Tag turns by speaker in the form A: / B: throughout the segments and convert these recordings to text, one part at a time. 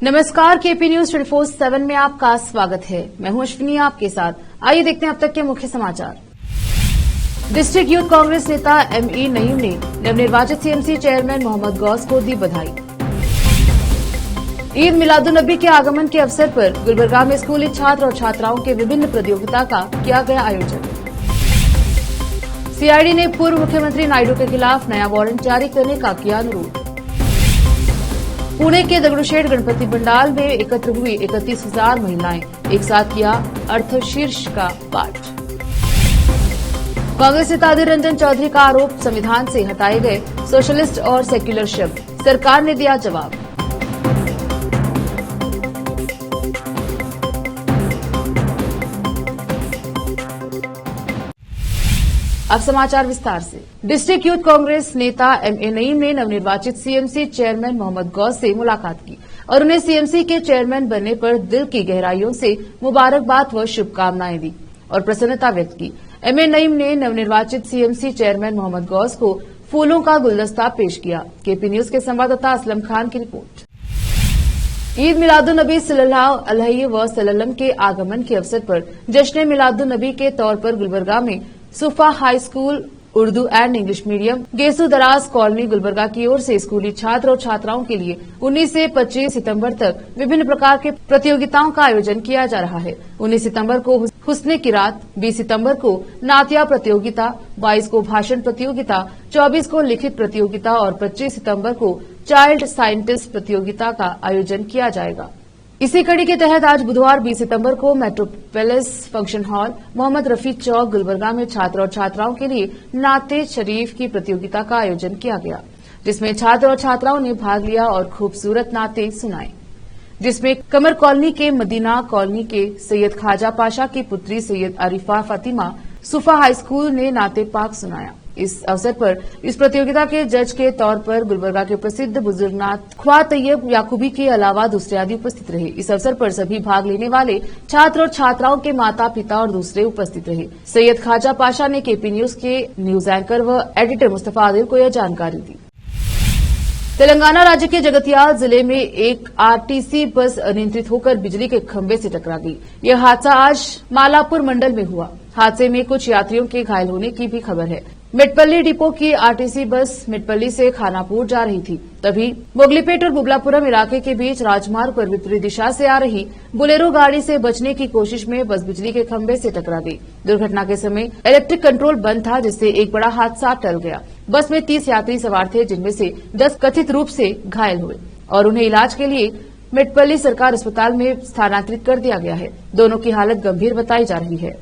A: नमस्कार, KP news 24/7 में आपका स्वागत है। मैं हूं अश्विनी आपके साथ। आइए देखते हैं अब तक के मुख्य समाचार। डिस्ट्रिक्ट यूथ कांग्रेस नेता एमई नईम ने नवनिर्वाचित सीएमसी चेयरमैन मोहम्मद गौस को दी बधाई। ईद मिलादुन्नबी के आगमन के अवसर पर गुलबर्गा में स्कूली छात्र और छात्राओं के विभिन्न प्रतियोगिता का किया गया आयोजन। सीआईडी ने पूर्व मुख्यमंत्री नायडू के खिलाफ नया वारंट जारी करने का किया अनुरोध। पुणे के दगड़ूशेठ गणपति पंडाल में एकत्र हुई 31,000 महिलाएं, एक साथ किया अर्थशीर्ष का पाठ। कांग्रेस नेता अधीर रंजन चौधरी का आरोप, संविधान से हटाए गए सोशलिस्ट और सेक्युलर शब्द, सरकार ने दिया जवाब। अब समाचार विस्तार से। डिस्ट्रिक्ट यूथ कांग्रेस नेता एमए नईम ने नवनिर्वाचित सीएमसी चेयरमैन मोहम्मद गौस से मुलाकात की और उन्हें सीएमसी के चेयरमैन बनने पर दिल की गहराइयों से मुबारकबाद व शुभकामनाएं दी और प्रसन्नता व्यक्त की। एमए नईम ने नवनिर्वाचित सीएमसी चेयरमैन मोहम्मद गौस को फूलों का गुलदस्ता पेश किया। केपी न्यूज के संवाददाता असलम खान की रिपोर्ट। ईद मिलादुन्नबी सल्लल्लाहु अलैहि वसल्लम के आगमन के अवसर पर जश्न मिलादुन्नबी के तौर पर गुलबर्गा में Sufa high school Urdu and English medium Gesu Daraz colony Gulbarga की ओर से स्कूली छात्र और छात्राओं के लिए 19 से 25 सितंबर तक विभिन्न प्रकार के प्रतियोगिताओं का आयोजन किया जा रहा है। 19 सितंबर को हुस्ने की रात, 20 सितंबर को नातिया प्रतियोगिता, 22 को भाषण प्रतियोगिता, 24 को लिखित प्रतियोगिता और 25 सितंबर को चाइल्ड साइंटिस्ट प्रतियोगिता का आयोजन किया जाएगा। इसी कड़ी के तहत आज बुधवार 20 सितंबर को metro palace function hall Mohammed Rafi Chowk Gulbarga में छात्र और छात्राओं के लिए नाते शरीफ की प्रतियोगिता का आयोजन किया गया, जिसमें छात्र और छात्राओं ने भाग लिया और खूबसूरत नाते सुनाए, जिसमें कमर कॉलोनी के मदीना कॉलोनी के सैयद ख्वाजा पाशा की पुत्री सैयद आरिफा फातिमा सुफा हाई स्कूल ने नाते पाक सुनाया। इस अवसर पर इस प्रतियोगिता के जज के तौर पर गुलबर्गा के प्रसिद्ध बुजुर्गनाथ ख्वा तैयब याकूबी के अलावा दूसरे आदि उपस्थित रहे। इस अवसर पर सभी भाग लेने वाले छात्र और छात्राओं के माता पिता और दूसरे उपस्थित रहे। सैयद ख्वाजा पाशा ने केपी न्यूज के न्यूज एंकर व एडिटर मुस्तफा आदिल को यह जानकारी दी। तेलंगाना राज्य के जगतियाल जिले में एक आरटीसी बस अनियंत्रित होकर बिजली के खंभे से टकरा गई। यह हादसा आज मालापुर मंडल में हुआ। हादसे में कुछ यात्रियों के घायल होने की भी खबर है। मिटपल्ली डिपो की आरटीसी बस मिटपल्ली से खानापुर जा रही थी, तभी मोगलीपेट और बुबलापुरम इलाके के बीच राजमार्ग पर विपरीत दिशा से आ रही बोलेरो गाड़ी से बचने की कोशिश में बस बिजली के खंभे से टकरा गई। दुर्घटना के समय इलेक्ट्रिक कंट्रोल बंद था, जिससे एक बड़ा हादसा टल गया। बस में 30 यात्री सवार थे, जिनमें से 10 कथित रूप से घायल हुए और उन्हें इलाज के लिए मिटपल्ली सरकार अस्पताल में स्थानांतरित कर दिया गया है। दोनों की हालत गंभीर बताई जा रही है।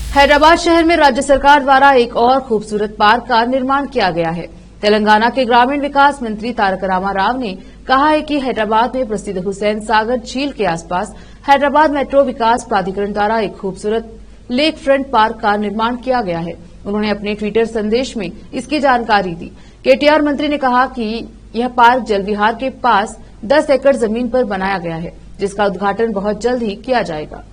A: हैदराबाद शहर में राज्य सरकार द्वारा एक और खूबसूरत पार्क का निर्माण किया गया है। तेलंगाना के ग्रामीण विकास मंत्री तारक रामाराव ने कहा है कि हैदराबाद में प्रसिद्ध हुसैन सागर झील के आसपास हैदराबाद मेट्रो विकास प्राधिकरण द्वारा एक खूबसूरत लेक फ्रंट पार्क का निर्माण किया गया है। उन्होंने अपने ट्विटर संदेश में इसकी जानकारी दी। केटीआर मंत्री ने कहा कि यह पार्क जल विहार के पास 10 एकड़ जमीन पर बनाया गया है, जिसका उद्घाटन बहुत जल्द ही किया जाएगा।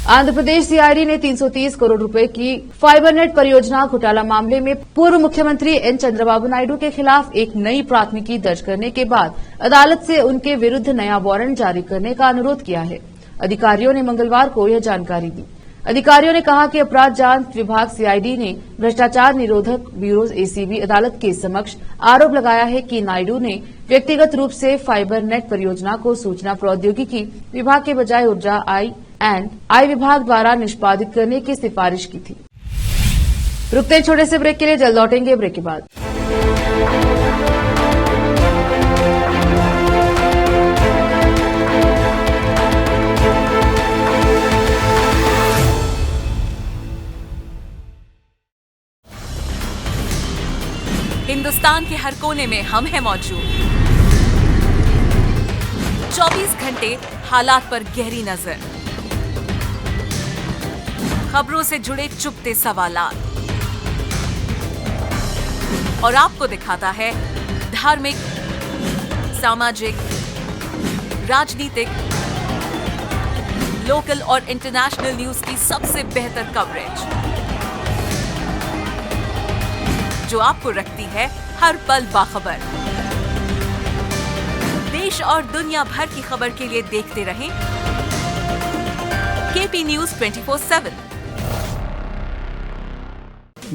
A: आंध्र प्रदेश सीआईडी ने 330 करोड़ रुपए की फाइबरनेट परियोजना घोटाला मामले में पूर्व मुख्यमंत्री एन चंद्रबाबू नायडू के खिलाफ एक नई प्राथमिकी दर्ज करने के बाद अदालत से उनके विरुद्ध नया वारंट जारी करने का अनुरोध किया है। अधिकारियों ने मंगलवार को यह जानकारी दी। अधिकारियों ने कहा कि अपराध जांच विभाग सीआईडी ने भ्रष्टाचार निरोधक ब्यूरो एसीबी अदालत के समक्ष आरोप लगाया है कि नायडू ने व्यक्तिगत रूप से फाइबर नेट परियोजना को सूचना प्रौद्योगिकी विभाग के बजाय ऊर्जा आई विभाग द्वारा निष्पादित करने की सिफारिश की थी। रुकते हैं छोटे से ब्रेक के लिए, जल्द लौटेंगे ब्रेक के बाद।
B: हिंदुस्तान के हर कोने में हम हैं मौजूद। 24 घंटे हालात पर गहरी नजर, खबरों से जुड़े चुपते सवालात और आपको दिखाता है धार्मिक, सामाजिक, राजनीतिक, लोकल और इंटरनेशनल न्यूज की सबसे बेहतर कवरेज, जो आपको रखती है हर पल बाखबर। देश और दुनिया भर की खबर के लिए देखते रहें KP news 24/7।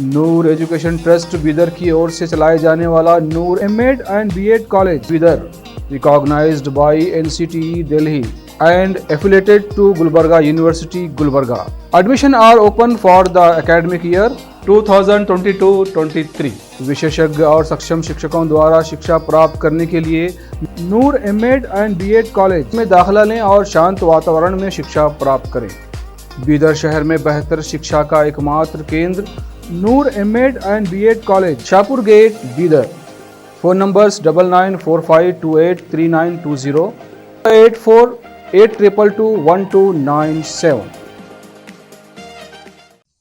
C: Noor education trust Bidar की ओर से चलाए जाने वाला Noor MEd and BEd college Bidar, recognised by NCTE Delhi and affiliated to Gulbarga University, Gulbarga. Admission are open for the academic year 2022-23. विशेषज्ञ और सक्षम शिक्षकों द्वारा शिक्षा प्राप्त करने के लिए नूर एमएड एंड बीएड कॉलेज में दाखिला लें और शांत वातावरण में शिक्षा प्राप्त करें। बीदर शहर में बेहतर शिक्षा का एकमात्र केंद्र Noor MEd and BEd college, Shahpur gate, Bidar. Phone numbers 9945283920, 8482221297।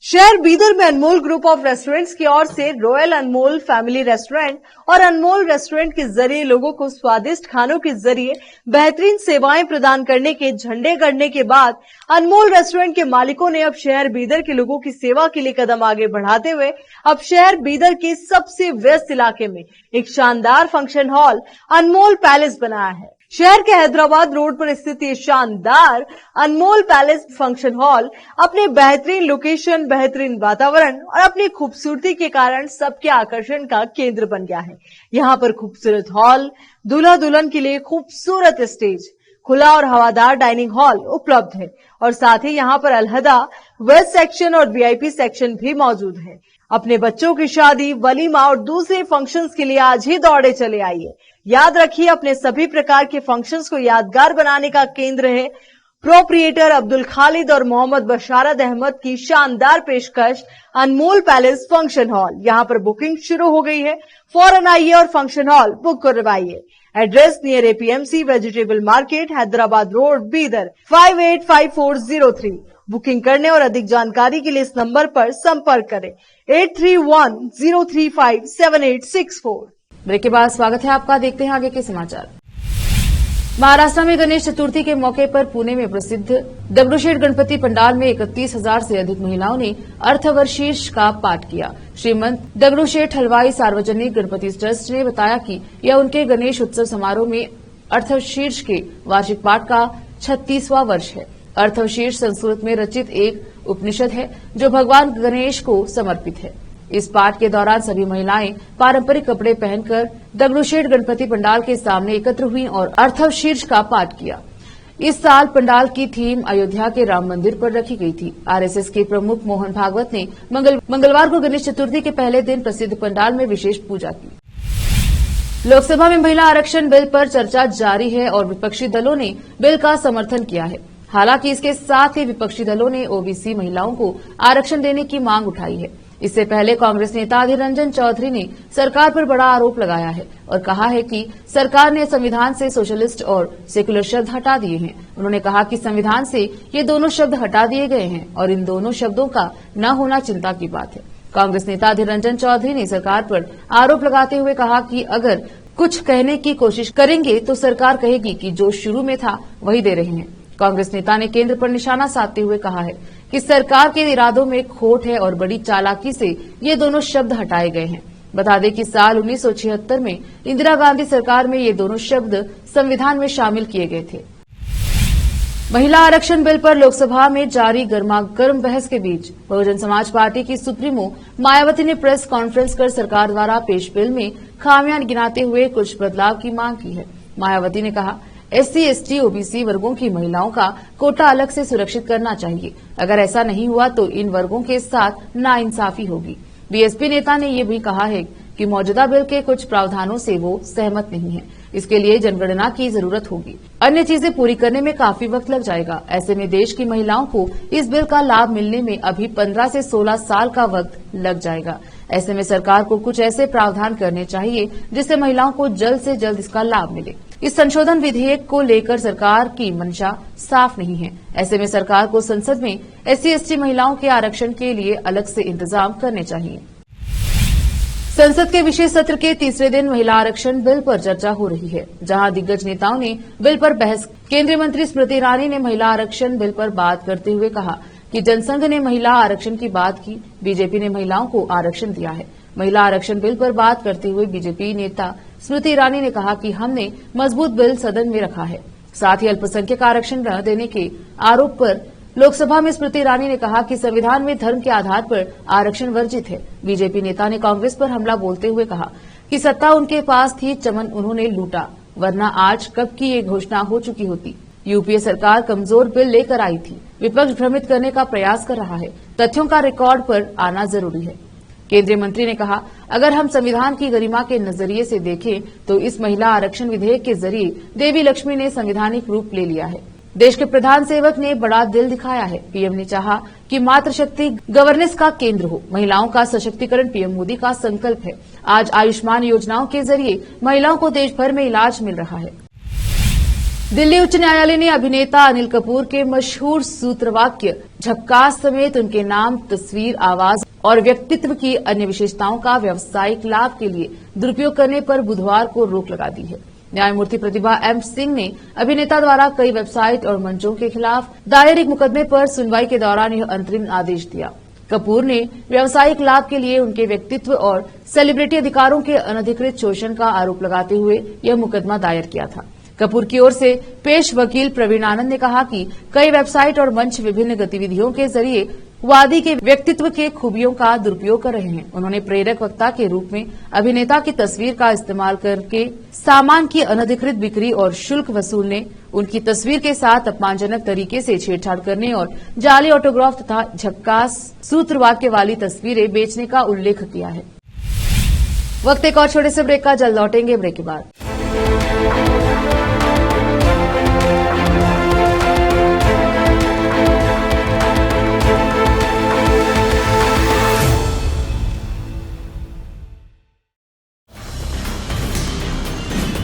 D: शहर बीदर में अनमोल ग्रुप ऑफ रेस्टोरेंट्स की ओर से रॉयल अनमोल फैमिली रेस्टोरेंट और अनमोल रेस्टोरेंट के जरिए लोगों को स्वादिष्ट खानों के जरिए बेहतरीन सेवाएं प्रदान करने के झंडे गड़ने के बाद अनमोल रेस्टोरेंट के मालिकों ने अब शहर बीदर के लोगों की सेवा के लिए कदम आगे बढ़ाते हुए अब शहर बीदर के सबसे व्यस्त इलाके में एक शानदार फंक्शन हॉल अनमोल पैलेस बनाया है। शहर के हैदराबाद रोड पर स्थित ये शानदार अनमोल पैलेस फंक्शन हॉल अपने बेहतरीन लोकेशन, बेहतरीन वातावरण और अपनी खूबसूरती के कारण सबके आकर्षण का केंद्र बन गया है। यहाँ पर खूबसूरत हॉल, दूल्हा दुल्हन के लिए खूबसूरत स्टेज, खुला और हवादार डाइनिंग हॉल उपलब्ध है और साथ ही यहाँ पर अलहदा वेस्ट सेक्शन और वीआईपी सेक्शन भी मौजूद है। अपने बच्चों की शादी, वलीमा और दूसरे फंक्शंस के लिए आज ही दौड़े चले आइए। याद रखिए, अपने सभी प्रकार के फंक्शंस को यादगार बनाने का केंद्र है प्रोप्रिएटर अब्दुल खालिद और मोहम्मद बशारत अहमद की शानदार पेशकश अनमोल पैलेस फंक्शन हॉल। यहाँ पर बुकिंग शुरू हो गई है, फौरन आइए और फंक्शन हॉल बुक करवाइए। Address near APMC vegetable market, Hyderabad road, Bidar 585403। Booking करने और अधिक जानकारी के लिए इस नंबर पर संपर्क करें 8310357864।
A: ब्रेक के बाद स्वागत है आपका। देखते हैं आगे के समाचार। महाराष्ट्र में गणेश चतुर्थी के मौके पर पुणे में प्रसिद्ध दगडूशेठ गणपति पंडाल में 31,000 से अधिक महिलाओं ने अर्थवर्षीश का पाठ किया। श्रीमंत दगडूशेठ हलवाई सार्वजनिक गणपति ट्रस्ट ने बताया कि यह उनके गणेश उत्सव समारोह में अर्थवर्षीश के वार्षिक पाठ का 36वां वर्ष है। अर्थवर्षीश संस्कृत में रचित एक उपनिषद है जो भगवान गणेश को समर्पित है। इस पाठ के दौरान सभी महिलाएं पारंपरिक कपड़े पहनकर दगडूशेठ गणपति पंडाल के सामने एकत्र हुई और अर्थवर्षीश का पाठ किया। इस साल पंडाल की थीम अयोध्या के राम मंदिर पर रखी गई थी। आरएसएस के प्रमुख मोहन भागवत ने मंगलवार को गणेश चतुर्थी के पहले दिन प्रसिद्ध पंडाल में विशेष पूजा की। लोकसभा में महिला आरक्षण बिल पर चर्चा जारी है और विपक्षी दलों ने बिल का समर्थन किया है। हालांकि इसके साथ ही विपक्षी दलों ने ओबीसी महिलाओं को आरक्षण देने की मांग उठाई है। इससे पहले कांग्रेस नेता अधीर रंजन चौधरी ने सरकार पर बड़ा आरोप लगाया है और कहा है कि सरकार ने संविधान से सोशलिस्ट और सेकुलर शब्द हटा दिए हैं। उन्होंने कहा कि संविधान से ये दोनों शब्द हटा दिए गए हैं और इन दोनों शब्दों का न होना चिंता की बात है। कांग्रेस नेता अधीर रंजन चौधरी ने सरकार पर आरोप लगाते हुए कहा कि अगर कुछ कहने की कोशिश करेंगे तो सरकार कहेगी कि जो शुरू में था वही दे रहे हैं। कांग्रेस नेता ने केंद्र पर निशाना साधते हुए कहा है कि सरकार के इरादों में खोट है और बड़ी चालाकी से ये दोनों शब्द हटाए गए हैं। बता दें कि साल 1976 में इंदिरा गांधी सरकार में ये दोनों शब्द संविधान में शामिल किए गए थे। महिला आरक्षण बिल पर लोकसभा में जारी गर्मागर्म बहस के बीच बहुजन समाज पार्टी की सुप्रीमो मायावती ने प्रेस कॉन्फ्रेंस कर सरकार द्वारा पेश बिल में खामियां गिनाते हुए कुछ बदलाव की मांग की है। मायावती ने कहा, एससी, एसटी, ओबीसी वर्गों की महिलाओं का कोटा अलग से सुरक्षित करना चाहिए। अगर ऐसा नहीं हुआ तो इन वर्गों के साथ नाइंसाफी होगी। बीएसपी नेता ने ये भी कहा है कि मौजूदा बिल के कुछ प्रावधानों से वो सहमत नहीं है। इसके लिए जनगणना की जरूरत होगी। अन्य चीजें पूरी करने में काफी वक्त लग जाएगा। ऐसे में देश की महिलाओं को इस बिल का लाभ मिलने में अभी 15 से 16 साल का वक्त लग जाएगा। ऐसे में सरकार को कुछ ऐसे प्रावधान करने चाहिए जिससे महिलाओं को जल्द से जल्द इसका लाभ मिले। इस संशोधन विधेयक को लेकर सरकार की मंशा साफ नहीं है। ऐसे में सरकार को संसद में एससी, एसटी महिलाओं के आरक्षण के लिए अलग से इंतजाम करने चाहिए। संसद के विशेष सत्र के तीसरे दिन महिला आरक्षण बिल पर चर्चा हो रही है, जहां दिग्गज नेताओं ने बिल पर बहस। केंद्रीय मंत्री स्मृति ईरानी ने महिला आरक्षण बिल पर बात करते हुए कहा कि जनसंघ ने महिला आरक्षण की बात की, बीजेपी ने महिलाओं को आरक्षण दिया है। महिला आरक्षण बिल पर बात करते हुए बीजेपी नेता स्मृति ईरानी ने कहा कि हमने मजबूत बिल सदन में रखा है। साथ ही अल्पसंख्यक आरक्षण न देने के आरोप पर लोकसभा में स्मृति ईरानी ने कहा कि संविधान में धर्म के आधार पर आरक्षण वर्जित है। बीजेपी नेता ने कांग्रेस पर हमला बोलते हुए कहा कि सत्ता उनके पास थी, चमन उन्होंने लूटा, वरना आज कब की ये घोषणा हो चुकी होती। यूपीए सरकार कमजोर बिल लेकर आई थी। विपक्ष भ्रमित करने का प्रयास कर रहा है। तथ्यों का रिकॉर्ड पर आना जरूरी है। केंद्रीय मंत्री ने कहा, अगर हम संविधान की गरिमा के नजरिए से देखें तो इस महिला आरक्षण विधेयक के जरिए देवी लक्ष्मी ने संवैधानिक रूप ले लिया है। देश के प्रधान सेवक ने बड़ा दिल दिखाया है। पीएम ने चाहा कि मातृशक्ति गवर्नेंस का केंद्र हो। महिलाओं का सशक्तिकरण पीएम मोदी का संकल्प है। आज आयुष्मान योजनाओं के जरिए महिलाओं को देश भर में इलाज मिल रहा है। दिल्ली उच्च न्यायालय ने अभिनेता अनिल कपूर के मशहूर सूत्रवाक्य झक्कास समेत उनके नाम, तस्वीर, आवाज और व्यक्तित्व की अन्य विशेषताओं का व्यावसायिक लाभ के लिए दुरुपयोग करने पर बुधवार को रोक लगा दी है। न्यायमूर्ति प्रतिभा एम सिंह ने अभिनेता द्वारा कई वेबसाइट और मंचों के खिलाफ दायर एक मुकदमे पर सुनवाई के दौरान यह अंतरिम आदेश दिया। कपूर ने व्यावसायिक लाभ के लिए उनके व्यक्तित्व और सेलिब्रिटी अधिकारों के अनधिकृत शोषण का आरोप लगाते हुए यह मुकदमा दायर किया था। कपूर की ओर से पेश वकील प्रवीण आनंद ने कहा कि कई वेबसाइट और मंच विभिन्न गतिविधियों के जरिए वादी के व्यक्तित्व के खूबियों का दुरुपयोग कर रहे हैं। उन्होंने प्रेरक वक्ता के रूप में अभिनेता की तस्वीर का इस्तेमाल करके सामान की अनधिकृत बिक्री और शुल्क वसूलने, उनकी तस्वीर के साथ अपमानजनक तरीके से छेड़छाड़ करने और जाली ऑटोग्राफ तथा झक्कास सूत्रवाक्य वाली तस्वीरें बेचने का उल्लेख किया है। वक्त एक और छोटे से ब्रेक का, जल्द लौटेंगे ब्रेक के बाद।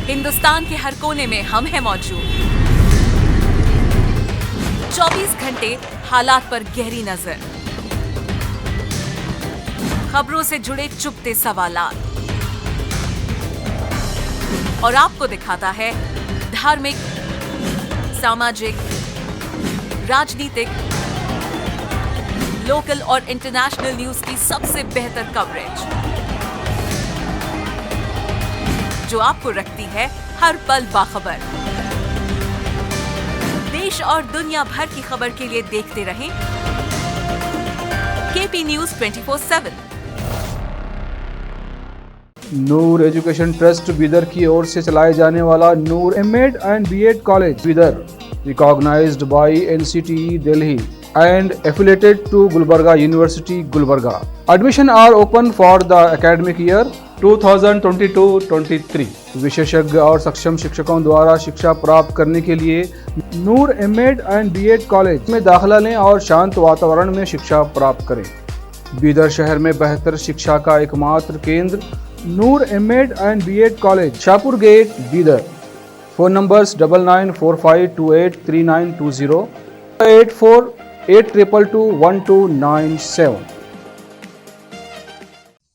B: हिंदुस्तान के हर कोने में हम हैं मौजूद। 24 घंटे हालात पर गहरी नजर, खबरों से जुड़े चुभते सवालात और आपको दिखाता है धार्मिक, सामाजिक, राजनीतिक, लोकल और इंटरनेशनल न्यूज की सबसे बेहतर कवरेज जो आपको रखती है हर पल बाखबर। देश और दुनिया भर की खबर के लिए देखते रहें KP news 24/7।
C: Noor education trust Bidar की ओर से चलाए जाने वाला Noor MEd and BEd college Bidar, recognised by NCTE Delhi and affiliated to Gulbarga University, Gulbarga. Admission are open for the academic year 2022-23. विशेषज्ञ और सक्षम शिक्षकों द्वारा शिक्षा प्राप्त करने के लिए नूर एमएड एंड बीएड कॉलेज में दाखिला लें और शांत वातावरण में शिक्षा प्राप्त करें। बीदर शहर में बेहतर शिक्षा का एकमात्र केंद्र Noor MEd and BEd college, Shahpur gate, Bidar. Phone numbers 9945283920, 8482221297।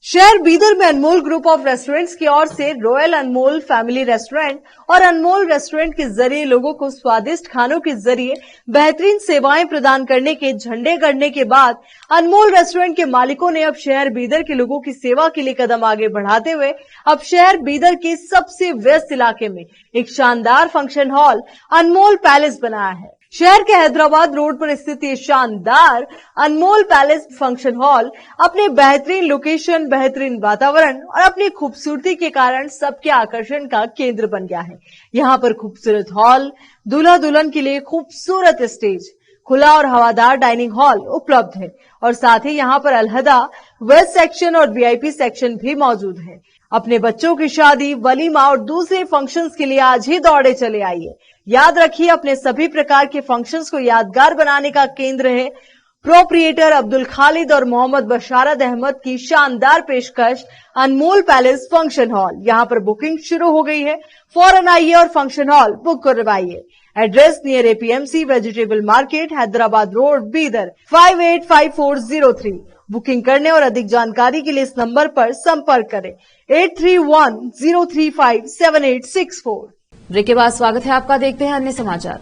D: शहर बीदर में अनमोल ग्रुप ऑफ रेस्टोरेंट्स की ओर से रॉयल अनमोल फैमिली रेस्टोरेंट और अनमोल रेस्टोरेंट के जरिए लोगों को स्वादिष्ट खानों के जरिए बेहतरीन सेवाएं प्रदान करने के झंडे गड़ने के बाद अनमोल रेस्टोरेंट के मालिकों ने अब शहर बीदर के लोगों की सेवा के लिए कदम आगे बढ़ाते हुए अब शहर बीदर के सबसे व्यस्त इलाके में एक शानदार फंक्शन हॉल अनमोल पैलेस बनाया है। शहर के हैदराबाद रोड पर स्थित ये शानदार अनमोल पैलेस फंक्शन हॉल अपने बेहतरीन लोकेशन, बेहतरीन वातावरण और अपनी खूबसूरती के कारण सबके आकर्षण का केंद्र बन गया है। यहाँ पर खूबसूरत हॉल, दूल्हा दुल्हन के लिए खूबसूरत स्टेज, खुला और हवादार डाइनिंग हॉल उपलब्ध है और साथ ही यहाँ पर अलहदा वेस्ट सेक्शन और वीआईपी सेक्शन भी मौजूद है। अपने बच्चों की शादी, वलीमा और दूसरे फंक्शंस के लिए आज ही दौड़े चले आइए। याद रखिए, अपने सभी प्रकार के फंक्शंस को यादगार बनाने का केंद्र है प्रोप्रिएटर अब्दुल खालिद और मोहम्मद बशारत अहमद की शानदार पेशकश अनमोल पैलेस फंक्शन हॉल। यहाँ पर बुकिंग शुरू हो गई है, फौरन आइए और फंक्शन हॉल बुक करवाइए। Address near APMC vegetable market, Hyderabad road, Bidar 585403। Booking करने और अधिक जानकारी के लिए इस नंबर पर संपर्क करें 8310357864।
A: ब्रेक के बाद स्वागत है आपका। देखते हैं अन्य समाचार।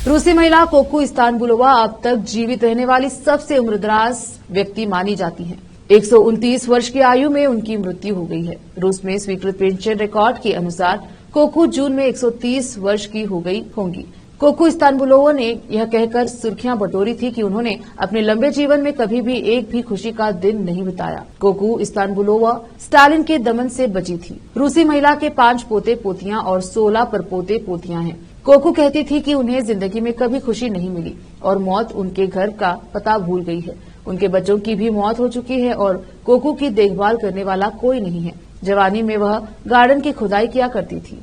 A: रूसी महिला कोकू इस्तानबुलोवा अब तक जीवित रहने वाली सबसे उम्रदराज व्यक्ति मानी जाती हैं। 129 वर्ष की आयु में उनकी मृत्यु हो गई है। रूस में स्वीकृत पेंशन रिकॉर्ड के अनुसार कोकू जून में 130 वर्ष की हो गई होंगी। कोकू इस्तानबुलोवा ने यह कहकर सुर्खियां बटोरी थी कि उन्होंने अपने लंबे जीवन में कभी भी एक भी खुशी का दिन नहीं बिताया। कोकू इस्तानबुलोवा स्टालिन के दमन से बची थी। रूसी महिला के 5 पोते पोतियां और 16 परपोते पोतियां हैं। कोकू कहती थी कि उन्हें जिंदगी में कभी खुशी नहीं मिली और मौत उनके घर का पता भूल गई है। उनके बच्चों की भी मौत हो चुकी है और कोकू की देखभाल करने वाला कोई नहीं है। जवानी में वह गार्डन की खुदाई किया करती थी।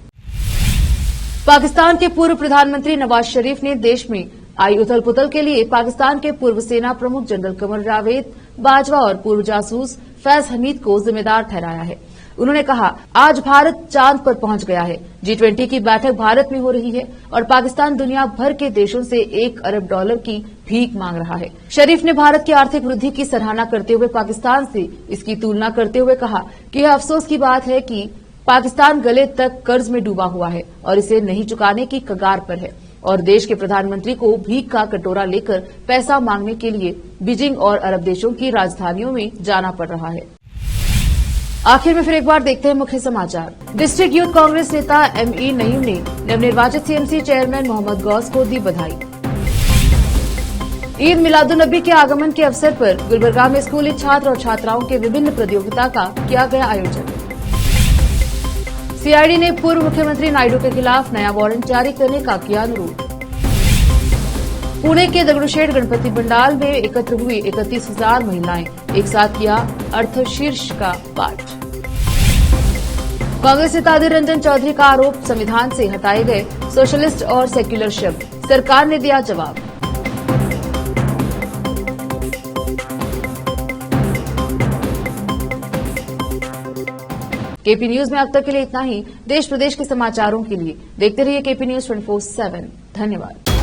A: पाकिस्तान के पूर्व प्रधानमंत्री नवाज शरीफ ने देश में आई उथल पुथल के लिए पाकिस्तान के पूर्व सेना प्रमुख जनरल कमर जावेद बाजवा और पूर्व जासूस फैज हमीद को जिम्मेदार ठहराया है। उन्होंने कहा, आज भारत चांद पर पहुंच गया है। G20 की बैठक भारत में हो रही है और पाकिस्तान दुनिया भर के देशों से $1 अरब की भीख मांग रहा है। शरीफ ने भारत की आर्थिक वृद्धि की सराहना करते हुए पाकिस्तान से इसकी तुलना करते हुए कहा कि यह अफसोस की बात है कि पाकिस्तान गले तक कर्ज में डूबा हुआ है और इसे नहीं चुकाने की कगार पर है और देश के प्रधानमंत्री को भीख का कटोरा लेकर पैसा मांगने के लिए बीजिंग और अरब देशों की राजधानियों में जाना पड़ रहा है। आखिर में फिर एक बार देखते हैं मुख्य समाचार। डिस्ट्रिक्ट यूथ कांग्रेस नेता ME नईम ने नवनिर्वाचित CMC चेयरमैन मोहम्मद गौस को दी बधाई। ईद मिलादुन्नबी के आगमन के अवसर पर गुलबर्गा में स्कूली छात्र और छात्राओं के विभिन्न प्रतियोगिता का किया गया आयोजन। CID ने पूर्व मुख्यमंत्री नायडू के खिलाफ नया वारंट जारी करने का किया अनुरोध। पुणे के दगड़ूशेठ गणपति पंडाल में एकत्र हुई 31,000 महिलाएं, एक साथ किया अर्थशीर्ष का पाठ। कांग्रेस नेता अधीर रंजन चौधरी का आरोप, संविधान से हटाए गए सोशलिस्ट और सेक्युलर शब्द, सरकार ने दिया जवाब। केपी न्यूज में अब तक के लिए इतना ही। देश प्रदेश के समाचारों के लिए देखते रहिए केपी न्यूज 24/7। धन्यवाद।